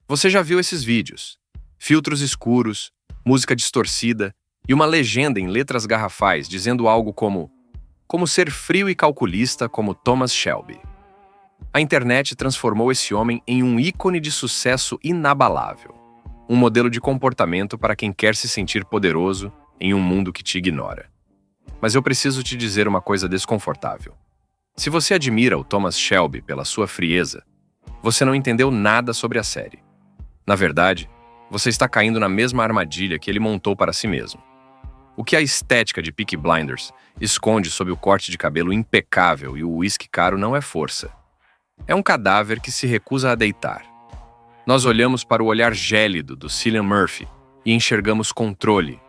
Você já viu esses vídeos? Filtros escuros, música distorcida e uma legenda em letras garrafais dizendo algo como ser frio e calculista como Thomas Shelby. A internet transformou esse homem em um ícone de sucesso inabalável. Um modelo de comportamento para quem quer se sentir poderoso em um mundo que te ignora. Mas eu preciso te dizer uma coisa desconfortável. Se você admira o Thomas Shelby pela sua frieza, você não entendeu nada sobre a série. Na verdade, você está caindo na mesma armadilha que ele montou para si mesmo. O que a estética de Peaky Blinders esconde sob o corte de cabelo impecável e o uísque caro não é força. É um cadáver que se recusa a deitar. Nós olhamos para o olhar gélido do Cillian Murphy e enxergamos controle.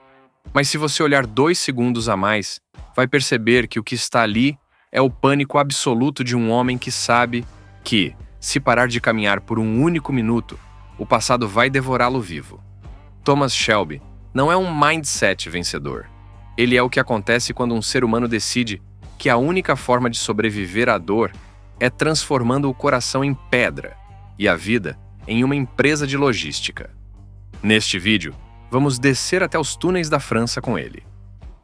Mas se você olhar 2 segundos a mais, vai perceber que o que está ali é o pânico absoluto de um homem que sabe que, se parar de caminhar por um único minuto, o passado vai devorá-lo vivo. Thomas Shelby não é um mindset vencedor. Ele é o que acontece quando um ser humano decide que a única forma de sobreviver à dor é transformando o coração em pedra e a vida em uma empresa de logística. Neste vídeo, vamos descer até os túneis da França com ele.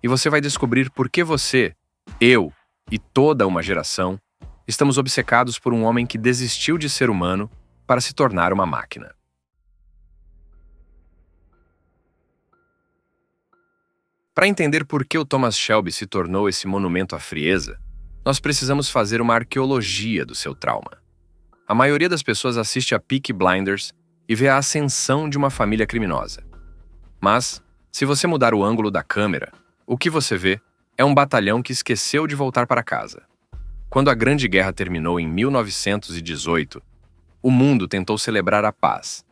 E você vai descobrir por que você, eu e toda uma geração estamos obcecados por um homem que desistiu de ser humano para se tornar uma máquina. Para entender por que o Thomas Shelby se tornou esse monumento à frieza, nós precisamos fazer uma arqueologia do seu trauma. A maioria das pessoas assiste a Peaky Blinders e vê a ascensão de uma família criminosa. Mas, se você mudar o ângulo da câmera, o que você vê é um batalhão que esqueceu de voltar para casa. Quando a Grande Guerra terminou em 1918, o mundo tentou celebrar a paz.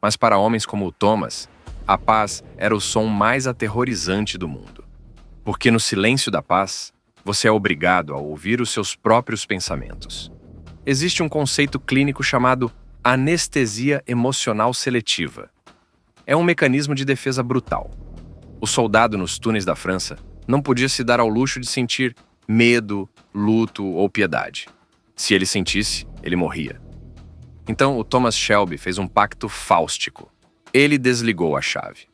Mas para homens como o Thomas, a paz era o som mais aterrorizante do mundo. Porque no silêncio da paz, você é obrigado a ouvir os seus próprios pensamentos. Existe um conceito clínico chamado anestesia emocional seletiva. É um mecanismo de defesa brutal. O soldado nos túneis da França não podia se dar ao luxo de sentir medo, luto ou piedade. Se ele sentisse, ele morria. Então, o Thomas Shelby fez um pacto fáustico. Ele desligou a chave.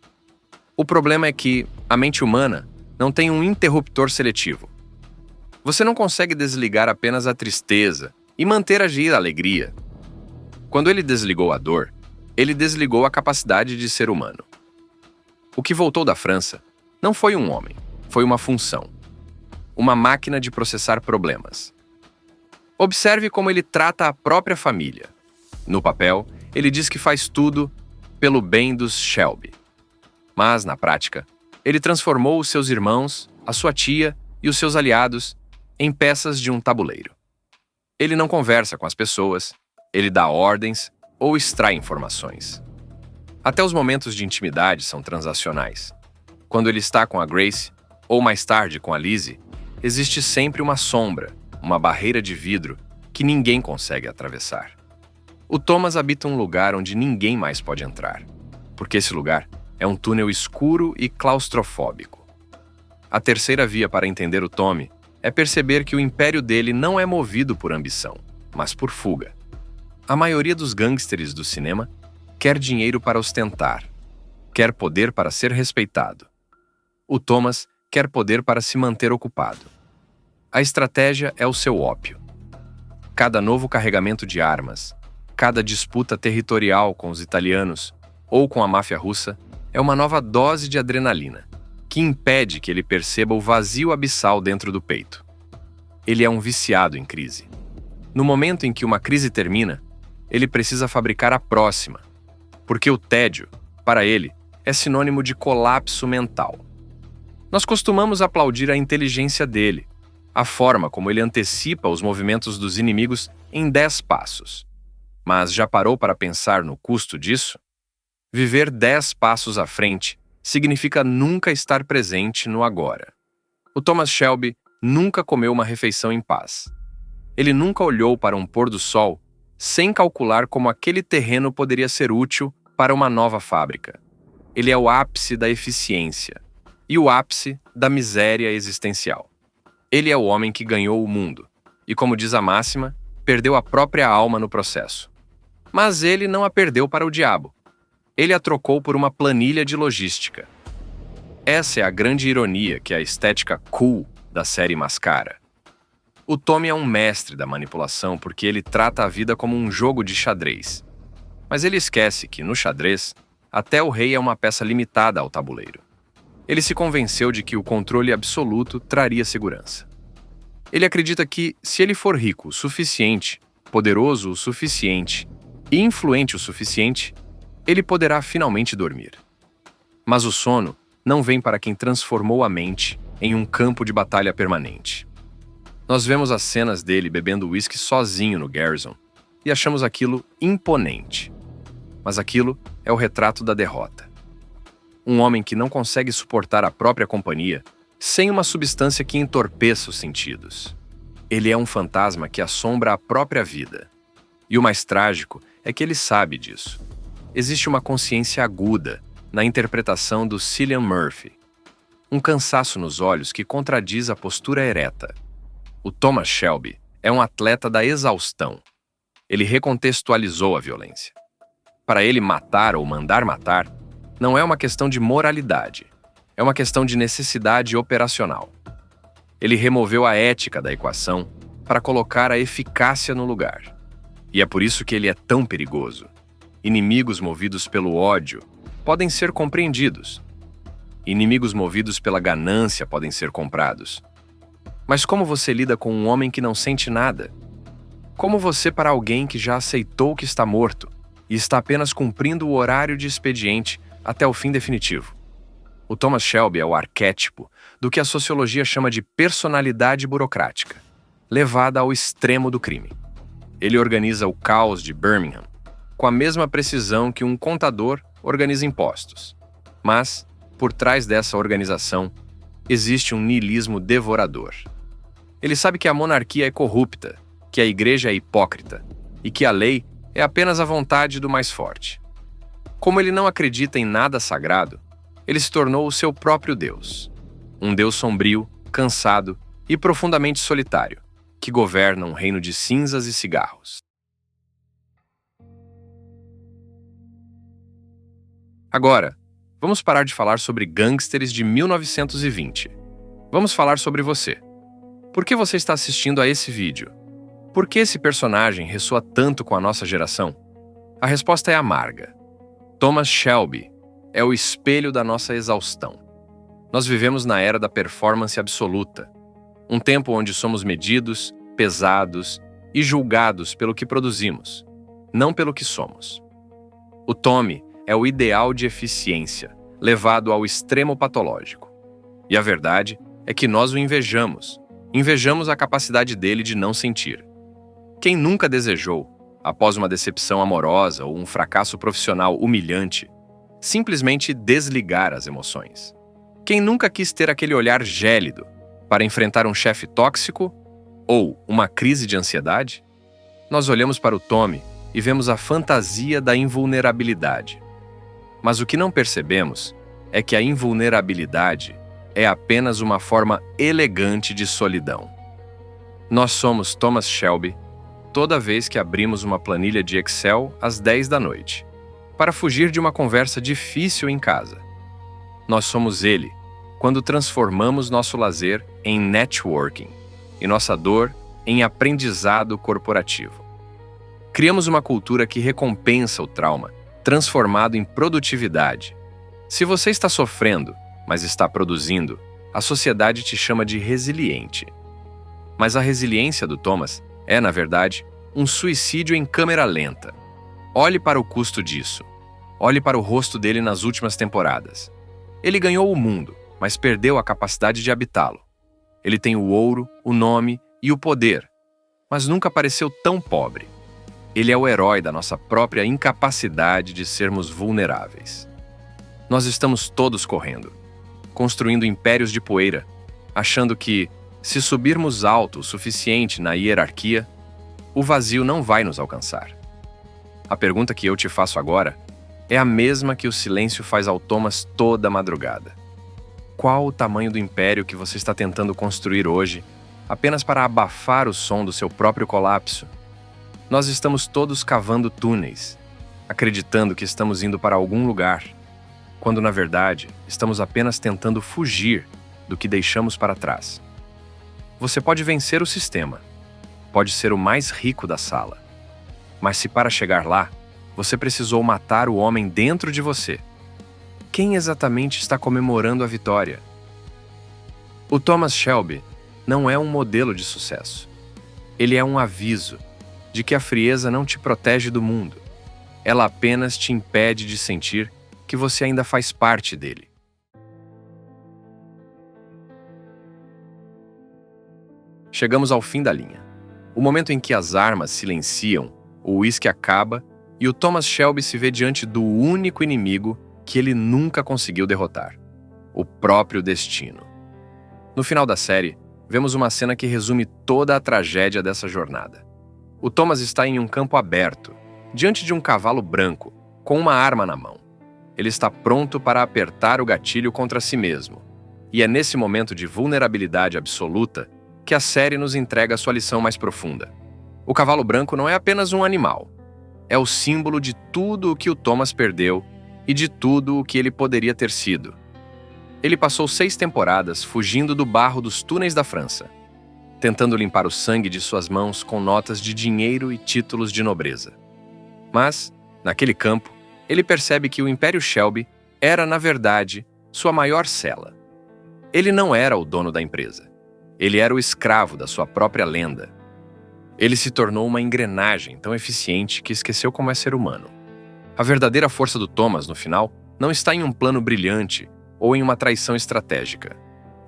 O problema é que a mente humana não tem um interruptor seletivo. Você não consegue desligar apenas a tristeza e manter agir a alegria. Quando ele desligou a dor, ele desligou a capacidade de ser humano. O que voltou da França não foi um homem, foi uma função. Uma máquina de processar problemas. Observe como ele trata a própria família. No papel, ele diz que faz tudo pelo bem dos Shelby. Mas, na prática, ele transformou os seus irmãos, a sua tia e os seus aliados em peças de um tabuleiro. Ele não conversa com as pessoas, ele dá ordens ou extrai informações. Até os momentos de intimidade são transacionais. Quando ele está com a Grace, ou mais tarde com a Lizzie, existe sempre uma sombra, uma barreira de vidro que ninguém consegue atravessar. O Thomas habita um lugar onde ninguém mais pode entrar, porque esse lugar é um túnel escuro e claustrofóbico. A terceira via para entender o Tommy é perceber que o império dele não é movido por ambição, mas por fuga. A maioria dos gangsters do cinema quer dinheiro para ostentar, quer poder para ser respeitado. O Thomas quer poder para se manter ocupado. A estratégia é o seu ópio. Cada novo carregamento de armas, cada disputa territorial com os italianos ou com a máfia russa é uma nova dose de adrenalina, que impede que ele perceba o vazio abissal dentro do peito. Ele é um viciado em crise. No momento em que uma crise termina, ele precisa fabricar a próxima, porque o tédio, para ele, é sinônimo de colapso mental. Nós costumamos aplaudir a inteligência dele, a forma como ele antecipa os movimentos dos inimigos em 10 passos. Mas já parou para pensar no custo disso? Viver 10 passos à frente significa nunca estar presente no agora. O Thomas Shelby nunca comeu uma refeição em paz. Ele nunca olhou para um pôr do sol sem calcular como aquele terreno poderia ser útil para uma nova fábrica. Ele é o ápice da eficiência e o ápice da miséria existencial. Ele é o homem que ganhou o mundo e, como diz a máxima, perdeu a própria alma no processo. Mas ele não a perdeu para o diabo. Ele a trocou por uma planilha de logística. Essa é a grande ironia que a estética cool da série mascara. O Tommy é um mestre da manipulação porque ele trata a vida como um jogo de xadrez. Mas ele esquece que, no xadrez, até o rei é uma peça limitada ao tabuleiro. Ele se convenceu de que o controle absoluto traria segurança. Ele acredita que, se ele for rico o suficiente, poderoso o suficiente e influente o suficiente, ele poderá finalmente dormir. Mas o sono não vem para quem transformou a mente em um campo de batalha permanente. Nós vemos as cenas dele bebendo uísque sozinho no Garrison e achamos aquilo imponente. Mas aquilo é o retrato da derrota. Um homem que não consegue suportar a própria companhia sem uma substância que entorpeça os sentidos. Ele é um fantasma que assombra a própria vida. E o mais trágico é que ele sabe disso. Existe uma consciência aguda na interpretação do Cillian Murphy. Um cansaço nos olhos que contradiz a postura ereta. O Thomas Shelby é um atleta da exaustão. Ele recontextualizou a violência. Para ele, matar ou mandar matar não é uma questão de moralidade, é uma questão de necessidade operacional. Ele removeu a ética da equação para colocar a eficácia no lugar. E é por isso que ele é tão perigoso. Inimigos movidos pelo ódio podem ser compreendidos. Inimigos movidos pela ganância podem ser comprados. Mas como você lida com um homem que não sente nada? Como você para alguém que já aceitou que está morto e está apenas cumprindo o horário de expediente até o fim definitivo? O Thomas Shelby é o arquétipo do que a sociologia chama de personalidade burocrática, levada ao extremo do crime. Ele organiza o caos de Birmingham com a mesma precisão que um contador organiza impostos. Mas, por trás dessa organização, existe um niilismo devorador. Ele sabe que a monarquia é corrupta, que a igreja é hipócrita e que a lei é apenas a vontade do mais forte. Como ele não acredita em nada sagrado, ele se tornou o seu próprio Deus. Um Deus sombrio, cansado e profundamente solitário, que governa um reino de cinzas e cigarros. Agora, vamos parar de falar sobre gangsters de 1920. Vamos falar sobre você. Por que você está assistindo a esse vídeo? Por que esse personagem ressoa tanto com a nossa geração? A resposta é amarga. Thomas Shelby é o espelho da nossa exaustão. Nós vivemos na era da performance absoluta, um tempo onde somos medidos, pesados e julgados pelo que produzimos, não pelo que somos. O Tommy é o ideal de eficiência, levado ao extremo patológico. E a verdade é que nós o invejamos. Invejamos a capacidade dele de não sentir. Quem nunca desejou, após uma decepção amorosa ou um fracasso profissional humilhante, simplesmente desligar as emoções? Quem nunca quis ter aquele olhar gélido para enfrentar um chefe tóxico ou uma crise de ansiedade? Nós olhamos para o Tommy e vemos a fantasia da invulnerabilidade. Mas o que não percebemos é que a invulnerabilidade é apenas uma forma elegante de solidão. Nós somos Thomas Shelby toda vez que abrimos uma planilha de Excel às 10 da noite, para fugir de uma conversa difícil em casa. Nós somos ele quando transformamos nosso lazer em networking e nossa dor em aprendizado corporativo. Criamos uma cultura que recompensa o trauma, transformado em produtividade. Se você está sofrendo, mas está produzindo, a sociedade te chama de resiliente. Mas a resiliência do Thomas é, na verdade, um suicídio em câmera lenta. Olhe para o custo disso. Olhe para o rosto dele nas últimas temporadas. Ele ganhou o mundo, mas perdeu a capacidade de habitá-lo. Ele tem o ouro, o nome e o poder, mas nunca pareceu tão pobre. Ele é o herói da nossa própria incapacidade de sermos vulneráveis. Nós estamos todos correndo, construindo impérios de poeira, achando que, se subirmos alto o suficiente na hierarquia, o vazio não vai nos alcançar. A pergunta que eu te faço agora é a mesma que o silêncio faz ao Thomas toda madrugada. Qual o tamanho do império que você está tentando construir hoje, apenas para abafar o som do seu próprio colapso? Nós estamos todos cavando túneis, acreditando que estamos indo para algum lugar, quando na verdade estamos apenas tentando fugir do que deixamos para trás. Você pode vencer o sistema, pode ser o mais rico da sala, mas se para chegar lá, você precisou matar o homem dentro de você, quem exatamente está comemorando a vitória? O Thomas Shelby não é um modelo de sucesso. Ele é um aviso de que a frieza não te protege do mundo. Ela apenas te impede de sentir que você ainda faz parte dele. Chegamos ao fim da linha. O momento em que as armas silenciam, o uísque acaba e o Thomas Shelby se vê diante do único inimigo que ele nunca conseguiu derrotar: o próprio destino. No final da série, vemos uma cena que resume toda a tragédia dessa jornada. O Thomas está em um campo aberto, diante de um cavalo branco, com uma arma na mão. Ele está pronto para apertar o gatilho contra si mesmo. E é nesse momento de vulnerabilidade absoluta que a série nos entrega sua lição mais profunda. O cavalo branco não é apenas um animal. É o símbolo de tudo o que o Thomas perdeu e de tudo o que ele poderia ter sido. Ele passou 6 temporadas fugindo do barro dos túneis da França, tentando limpar o sangue de suas mãos com notas de dinheiro e títulos de nobreza. Mas, naquele campo, ele percebe que o Império Shelby era, na verdade, sua maior cela. Ele não era o dono da empresa. Ele era o escravo da sua própria lenda. Ele se tornou uma engrenagem tão eficiente que esqueceu como é ser humano. A verdadeira força do Thomas, no final, não está em um plano brilhante ou em uma traição estratégica.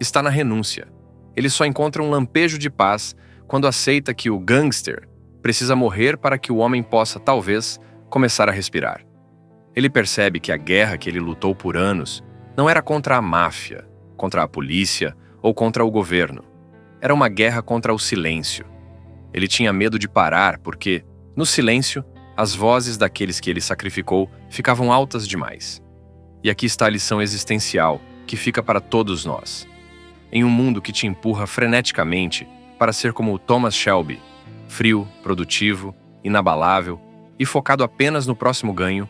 Está na renúncia. Ele só encontra um lampejo de paz quando aceita que o gangster precisa morrer para que o homem possa, talvez, começar a respirar. Ele percebe que a guerra que ele lutou por anos não era contra a máfia, contra a polícia ou contra o governo. Era uma guerra contra o silêncio. Ele tinha medo de parar porque, no silêncio, as vozes daqueles que ele sacrificou ficavam altas demais. E aqui está a lição existencial que fica para todos nós. Em um mundo que te empurra freneticamente para ser como o Thomas Shelby, frio, produtivo, inabalável e focado apenas no próximo ganho,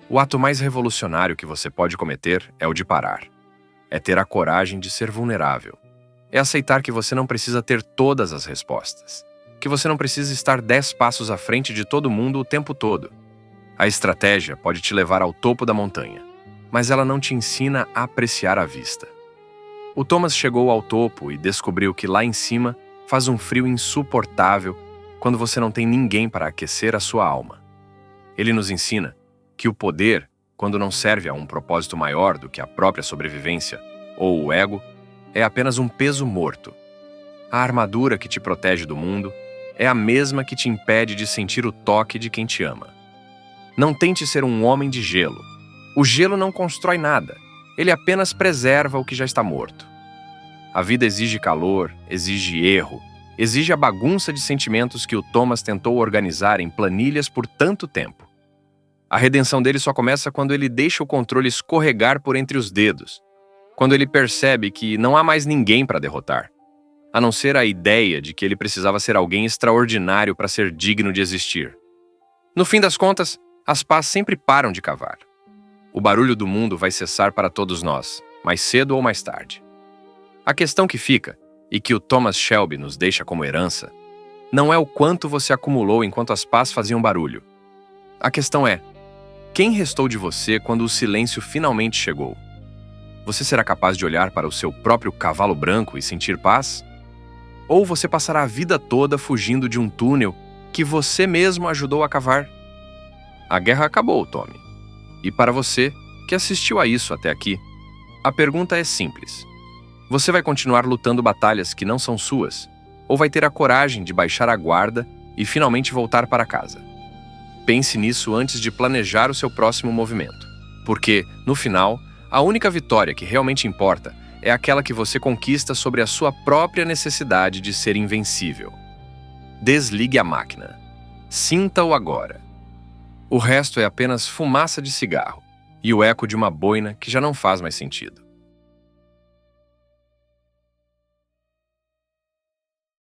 o ato mais revolucionário que você pode cometer é o de parar. É ter a coragem de ser vulnerável. É aceitar que você não precisa ter todas as respostas. Que você não precisa estar 10 passos à frente de todo mundo o tempo todo. A estratégia pode te levar ao topo da montanha, mas ela não te ensina a apreciar a vista. O Thomas chegou ao topo e descobriu que lá em cima faz um frio insuportável quando você não tem ninguém para aquecer a sua alma. Ele nos ensina que o poder, quando não serve a um propósito maior do que a própria sobrevivência ou o ego, é apenas um peso morto. A armadura que te protege do mundo é a mesma que te impede de sentir o toque de quem te ama. Não tente ser um homem de gelo. O gelo não constrói nada. Ele apenas preserva o que já está morto. A vida exige calor, exige erro, exige a bagunça de sentimentos que o Thomas tentou organizar em planilhas por tanto tempo. A redenção dele só começa quando ele deixa o controle escorregar por entre os dedos, quando ele percebe que não há mais ninguém para derrotar, a não ser a ideia de que ele precisava ser alguém extraordinário para ser digno de existir. No fim das contas, as pás sempre param de cavar. O barulho do mundo vai cessar para todos nós, mais cedo ou mais tarde. A questão que fica, e que o Thomas Shelby nos deixa como herança, não é o quanto você acumulou enquanto as pás faziam barulho. A questão é, quem restou de você quando o silêncio finalmente chegou? Você será capaz de olhar para o seu próprio cavalo branco e sentir paz? Ou você passará a vida toda fugindo de um túnel que você mesmo ajudou a cavar? A guerra acabou, Tommy. E para você, que assistiu a isso até aqui, a pergunta é simples. Você vai continuar lutando batalhas que não são suas? Ou vai ter a coragem de baixar a guarda e finalmente voltar para casa? Pense nisso antes de planejar o seu próximo movimento. Porque, no final, a única vitória que realmente importa é aquela que você conquista sobre a sua própria necessidade de ser invencível. Desligue a máquina. Sinta-o agora. O resto é apenas fumaça de cigarro e o eco de uma boina que já não faz mais sentido.